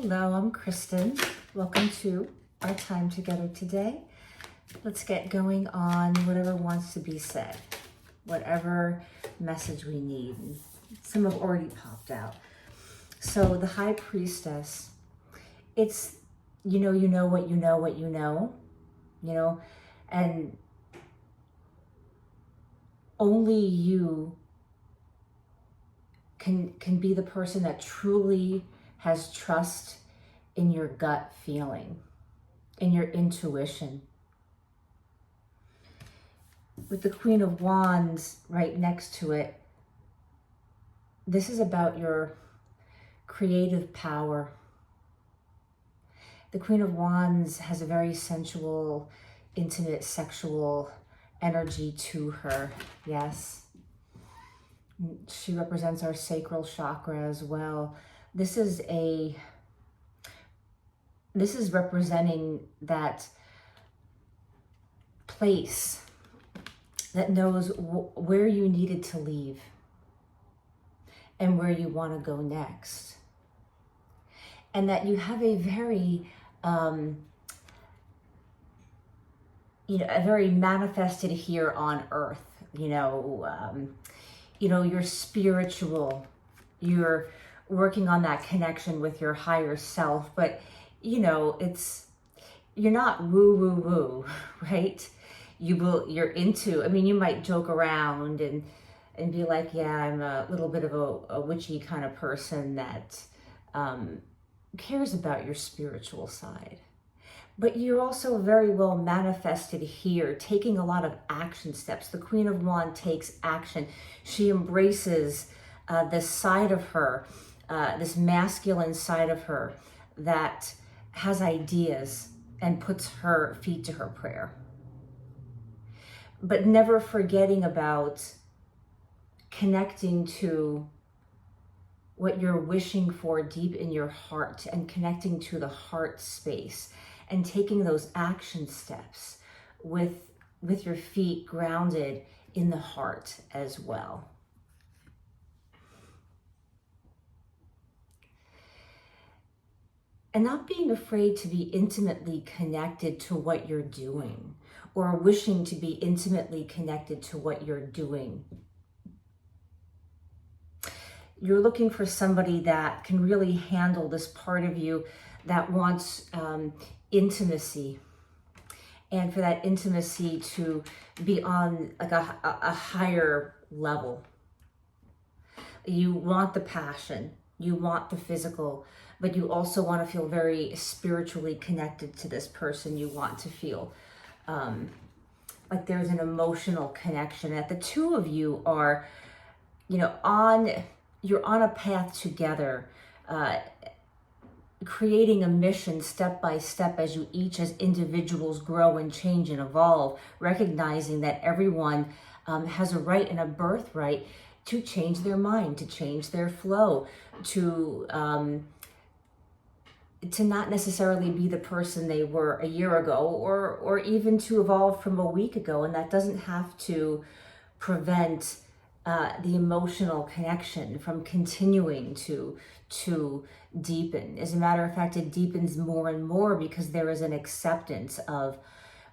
Hello, I'm Kristen. Welcome to our time together today. Let's get going on whatever wants to be said, whatever message we need. Some have already popped out. So the High Priestess, it's, you know what you know what you know, and only you can be the person that truly has trust in your gut feeling, in your intuition. With the Queen of Wands right next to it, this is about your creative power. The Queen of Wands has a very sensual, intimate, sexual energy to her, yes. She represents our sacral chakra as well. This is representing that place that knows where you needed to leave and where you want to go next. And that you have a very, a very manifested here on earth, you're spiritual, you're working on that connection with your higher self, but you're not woo, right? You're into, you might joke around and be like, yeah, I'm a little bit of a witchy kind of person that cares about your spiritual side. But you're also very well manifested here, taking a lot of action steps. The Queen of Wands takes action. She embraces this side of her, this masculine side of her that has ideas and puts her feet to her prayer. But never forgetting about connecting to what you're wishing for deep in your heart and connecting to the heart space and taking those action steps with your feet grounded in the heart as well. And not being afraid to be intimately connected to what you're doing or wishing to be intimately connected to what you're doing. You're looking for somebody that can really handle this part of you that wants intimacy, and for that intimacy to be on like a higher level. You want the passion, you want the physical, but you also want to feel very spiritually connected to this person. You want to feel like there's an emotional connection, that the two of you are, you're on a path together, creating a mission step by step as you each as individuals grow and change and evolve, recognizing that everyone has a right and a birthright to change their mind, to change their flow, to not necessarily be the person they were a year ago, or even to evolve from a week ago. And that doesn't have to prevent the emotional connection from continuing to deepen. As a matter of fact, it deepens more and more because there is an acceptance of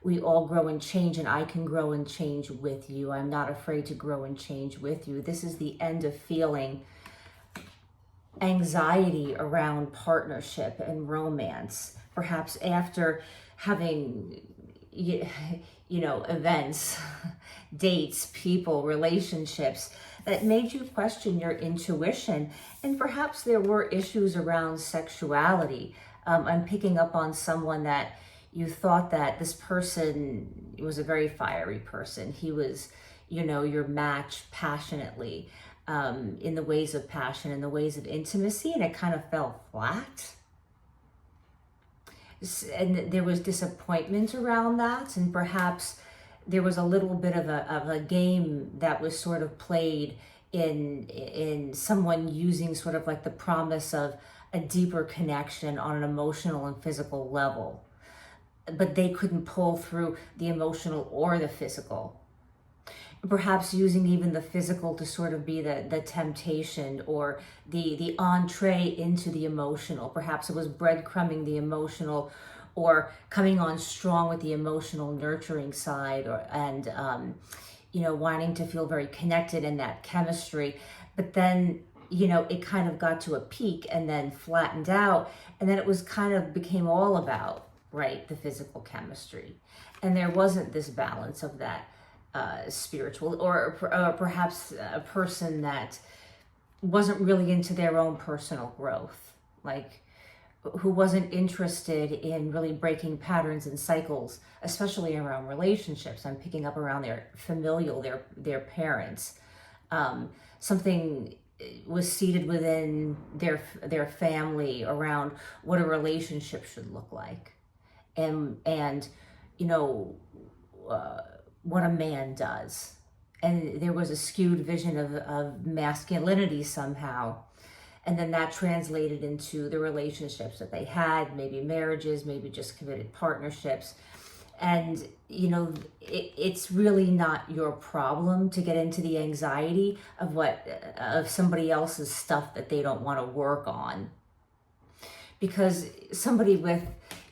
we all grow and change, and I can grow and change with you. I'm not afraid to grow and change with you. This is the end of feeling anxiety around partnership and romance, perhaps after having events, dates, people, relationships that made you question your intuition. And perhaps there were issues around sexuality. I'm picking up on someone that you thought that this person was a very fiery person. He was, your match passionately, in the ways of passion, in the ways of intimacy, and it kind of fell flat. And there was disappointment around that, and perhaps there was a little bit of a game that was sort of played in someone using sort of like the promise of a deeper connection on an emotional and physical level, but they couldn't pull through the emotional or the physical. perhaps using even the physical to sort of be the temptation or the entree into the emotional. Perhaps it was breadcrumbing the emotional or coming on strong with the emotional nurturing side, or wanting to feel very connected in that chemistry. But then, it kind of got to a peak and then flattened out. And then it was kind of became all about, right, the physical chemistry. And there wasn't this balance of that spiritual, or perhaps a person that wasn't really into their own personal growth, like who wasn't interested in really breaking patterns and cycles, especially around relationships. I'm picking up around their familial, their parents. Something was seated within their family around what a relationship should look like, and what a man does. And there was a skewed vision of masculinity somehow. And then that translated into the relationships that they had, maybe marriages, maybe just committed partnerships. And, it's really not your problem to get into the anxiety of somebody else's stuff that they don't want to work on. Because somebody with,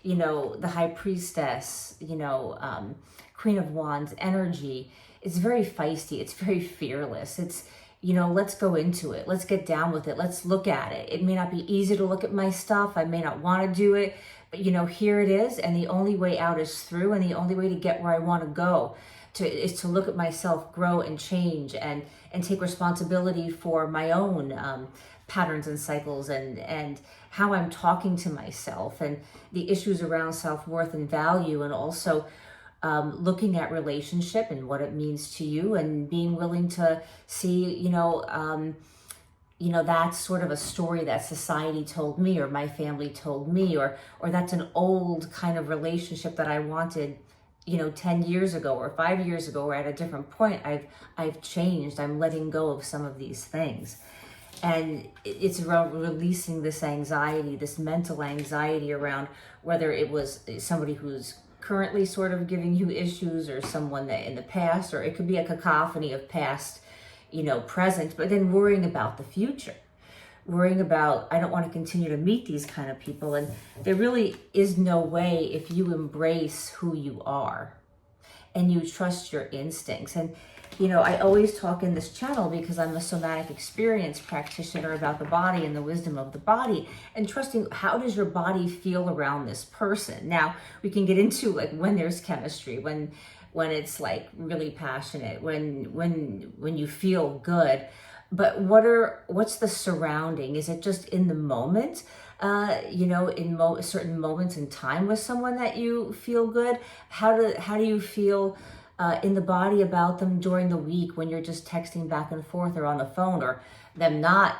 the high priestess, Queen of Wands energy, it's very feisty, it's very fearless. It's, let's go into it. Let's get down with it. Let's look at it. It may not be easy to look at my stuff. I may not want to do it, but here it is. And the only way out is through, and the only way to get where I want to go is to look at myself, grow and change, and take responsibility for my own patterns and cycles, and how I'm talking to myself, and the issues around self-worth and value, and also looking at relationship and what it means to you, and being willing to see, that's sort of a story that society told me, or my family told me, or that's an old kind of relationship that I wanted, 10 years ago or 5 years ago, or at a different point. I've changed. I'm letting go of some of these things. And it's around releasing this anxiety, this mental anxiety around whether it was somebody who's currently sort of giving you issues, or someone that in the past, or it could be a cacophony of past, present, but then worrying about the future, worrying about, I don't want to continue to meet these kind of people. And there really is no way, if you embrace who you are and you trust your instincts. And I always talk in this channel, because I'm a somatic experience practitioner, about the body and the wisdom of the body, and trusting, how does your body feel around this person? Now, we can get into like when there's chemistry, when it's like really passionate, when you feel good, but what's the surrounding? Is it just in the moment? In certain moments in time with someone that you feel good? How do you feel in the body about them during the week, when you're just texting back and forth or on the phone, or them not,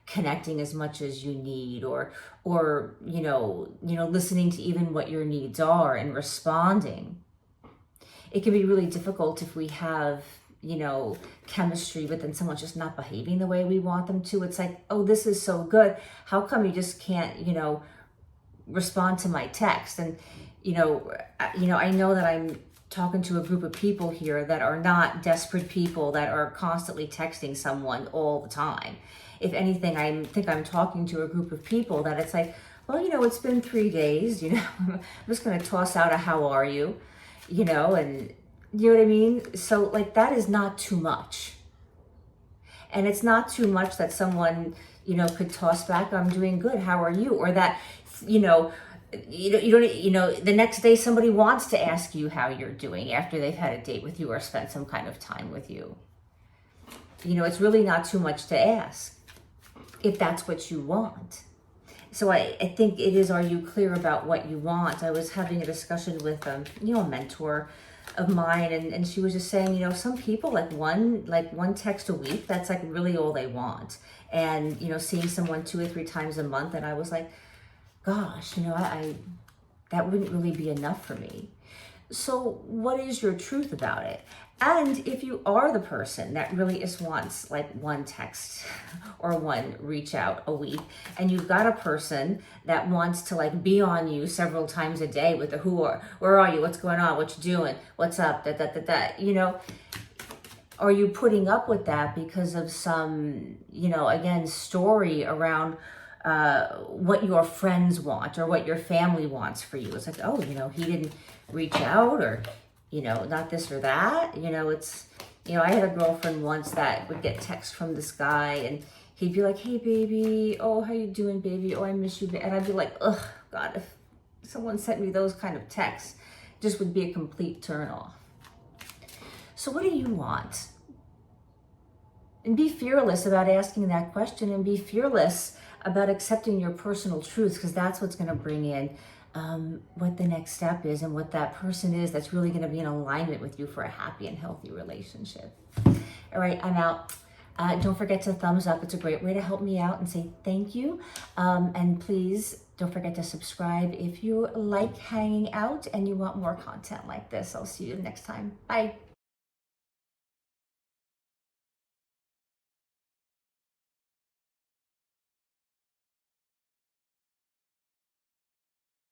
connecting as much as you need, or listening to even what your needs are and responding? It can be really difficult if we have, chemistry, but then someone's just not behaving the way we want them to. It's like, oh, this is so good. How come you just can't, respond to my text? And, I know that I'm talking to a group of people here that are not desperate people that are constantly texting someone all the time. If anything, I think I'm talking to a group of people that it's like, well, it's been 3 days, I'm just going to toss out a how are you, and you know what I mean? So like, that is not too much. And it's not too much that someone, could toss back, I'm doing good, how are you? Or that, you don't, the next day somebody wants to ask you how you're doing after they've had a date with you or spent some kind of time with you. It's really not too much to ask if that's what you want. So I think it is, are you clear about what you want? I was having a discussion with a mentor of mine, and she was just saying, some people like one text a week, that's like really all they want. And, seeing someone 2 or 3 times a month, and I was like, gosh, I that wouldn't really be enough for me. So what is your truth about it? And if you are the person that really just wants like one text or one reach out a week, and you've got a person that wants to like be on you several times a day with the where are you, what's going on, what you doing, what's up, are you putting up with that because of some, again, story around what your friends want or what your family wants for you? It's like, oh, he didn't reach out, or, not this or that. I had a girlfriend once that would get texts from this guy, and he'd be like, hey, baby. Oh, how you doing, baby? Oh, I miss you. And I'd be like, ugh, God, if someone sent me those kind of texts, just would be a complete turn off. So what do you want? And be fearless about asking that question, and be fearless about accepting your personal truth, because that's what's going to bring in what the next step is and what that person is that's really going to be in alignment with you for a happy and healthy relationship. All right, I'm out. Don't forget to thumbs up. It's a great way to help me out and say thank you. And please don't forget to subscribe if you like hanging out and you want more content like this. I'll see you next time. Bye.